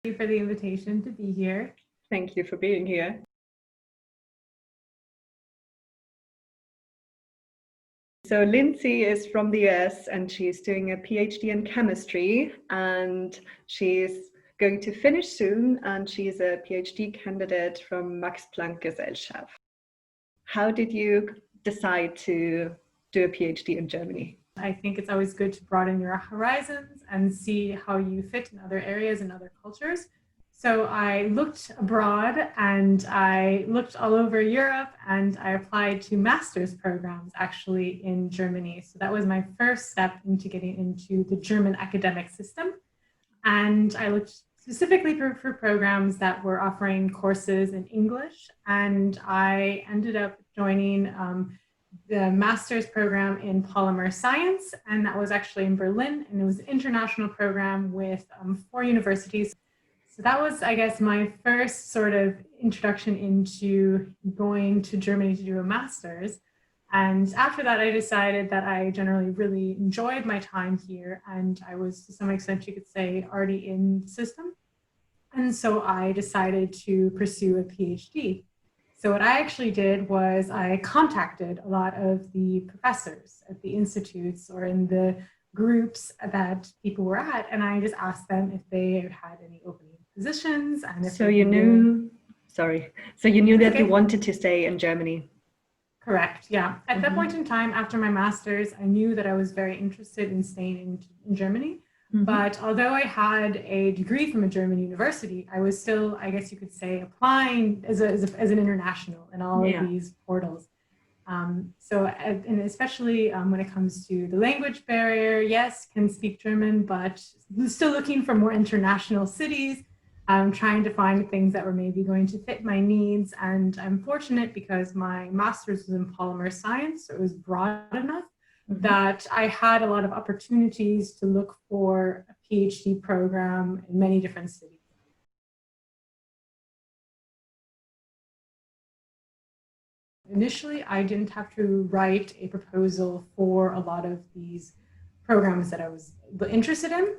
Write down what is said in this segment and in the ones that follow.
you for the invitation to be here. Thank you for being here. So Lindsay is from the US and she's doing a PhD in chemistry, and she's going to finish soon, and she's a PhD candidate from Max Planck Gesellschaft. How did you decide to do a PhD in Germany? I think it's always good to broaden your horizons and see how you fit in other areas and other cultures. So I looked abroad and I looked all over Europe, and I applied to master's programs actually in Germany. So that was my first step into getting into the German academic system. And I looked specifically for programs that were offering courses in English. And I ended up joining the master's program in polymer science. And that was actually in Berlin. And it was an international program with 4 universities. So that was, I guess, my first sort of introduction into going to Germany to do a master's. And after that, I decided that I generally really enjoyed my time here. And I was, to some extent, you could say, already in the system. And so I decided to pursue a PhD. So what I actually did was I contacted a lot of the professors at the institutes or in the groups that people were at. And I just asked them if they had any opening positions. And if so you knew that you wanted to stay in Germany. Correct, yeah. At that point in time, after my master's, I knew that I was very interested in staying in Germany. But although I had a degree from a German university, I was still, I guess you could say, applying as an international in all of these portals. And especially when it comes to the language barrier, yes, can speak German, but still looking for more international cities. I'm trying to find things that were maybe going to fit my needs. And I'm fortunate because my master's was in polymer science, so it was broad enough that I had a lot of opportunities to look for a PhD program in many different cities. Initially, I didn't have to write a proposal for a lot of these programs that I was interested in.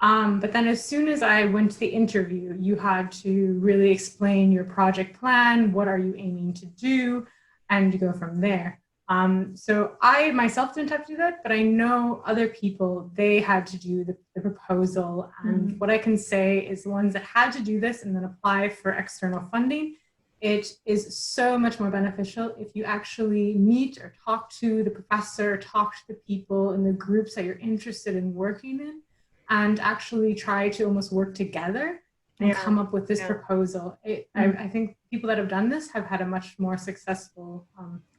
But then as soon as I went to the interview, you had to really explain your project plan, what are you aiming to do, and you go from there. So I myself didn't have to do that, but I know other people, they had to do the proposal. And what I can say is the ones that had to do this and then apply for external funding, it is so much more beneficial if you actually meet or talk to the professor, talk to the people in the groups that you're interested in working in, and actually try to almost work together and come up with this proposal. I think people that have done this have had a much more successful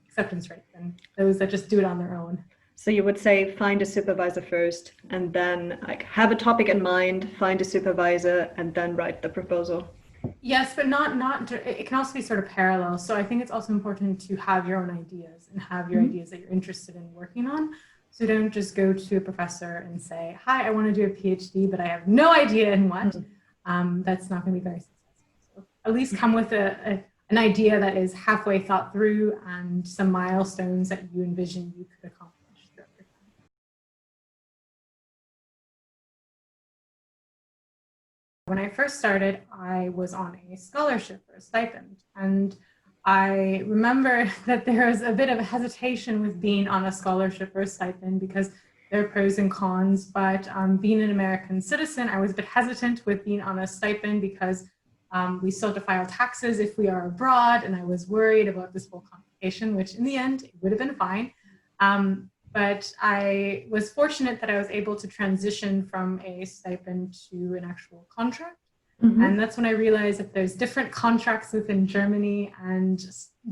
acceptance rate than those that just do it on their own. So you would say find a supervisor first, and then like have a topic in mind, find a supervisor, and then write the proposal. Yes, but not. It can also be sort of parallel. So I think it's also important to have your own ideas and have your ideas that you're interested in working on. So don't just go to a professor and say, hi, I want to do a PhD, but I have no idea in what. That's not going to be very successful. So at least come with an idea that is halfway thought through and some milestones that you envision you could accomplish throughout your time. When I first started, I was on a scholarship or a stipend, and I remember that there was a bit of a hesitation with being on a scholarship or a stipend because there are pros and cons, but being an American citizen, I was a bit hesitant with being on a stipend because we still have to file taxes if we are abroad, and I was worried about this whole complication, which in the end, it would have been fine. But I was fortunate that I was able to transition from a stipend to an actual contract. And that's when I realized that there's different contracts within Germany, and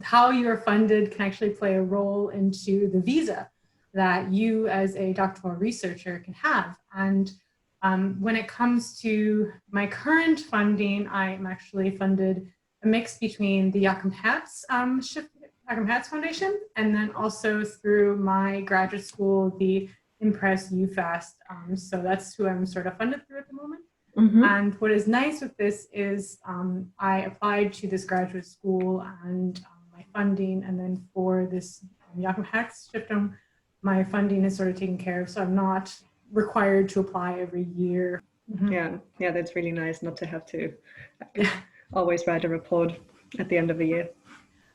how you are funded can actually play a role into the visa that you as a doctoral researcher can have. And when it comes to my current funding, I am actually funded a mix between the Joachim Herz Foundation, and then also through my graduate school, the Impress UFAST. So that's who I'm sort of funded through at the moment. And what is nice with this is I applied to this graduate school and my funding, and then for this Joachim Herz Stiftung, my funding is sort of taken care of. So I'm not required to apply every year Yeah, that's really nice not to have to always write a report at the end of the year.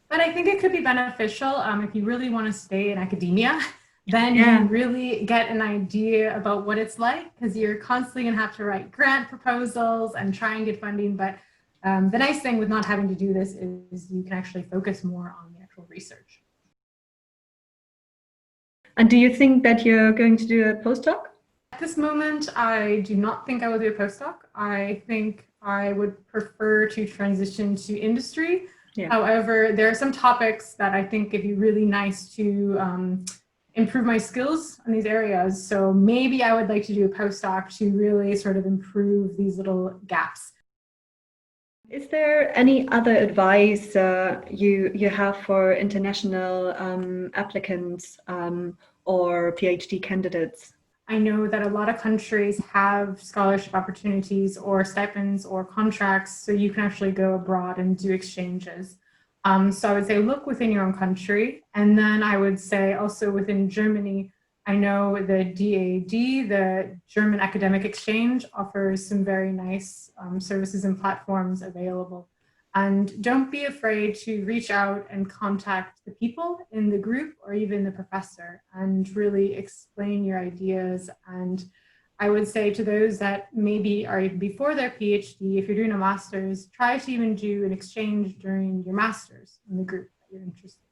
But I think it could be beneficial if you really want to stay in academia, then you really get an idea about what it's like, because you're constantly going to have to write grant proposals and try and get funding. But the nice thing with not having to do this is you can actually focus more on the actual research. And do you think that you're going to do a postdoc? At this moment, I do not think I will do a postdoc. I think I would prefer to transition to industry. Yeah. However, there are some topics that I think it'd be really nice to improve my skills in these areas. So maybe I would like to do a postdoc to really sort of improve these little gaps. Is there any other advice you have for international applicants or PhD candidates? I know that a lot of countries have scholarship opportunities or stipends or contracts, so you can actually go abroad and do exchanges. So I would say look within your own country. And then I would say also within Germany, I know the DAD, the German Academic Exchange, offers some very nice services and platforms available. And don't be afraid to reach out and contact the people in the group or even the professor and really explain your ideas. And I would say to those that maybe are before their PhD, if you're doing a master's, try to even do an exchange during your master's in the group that you're interested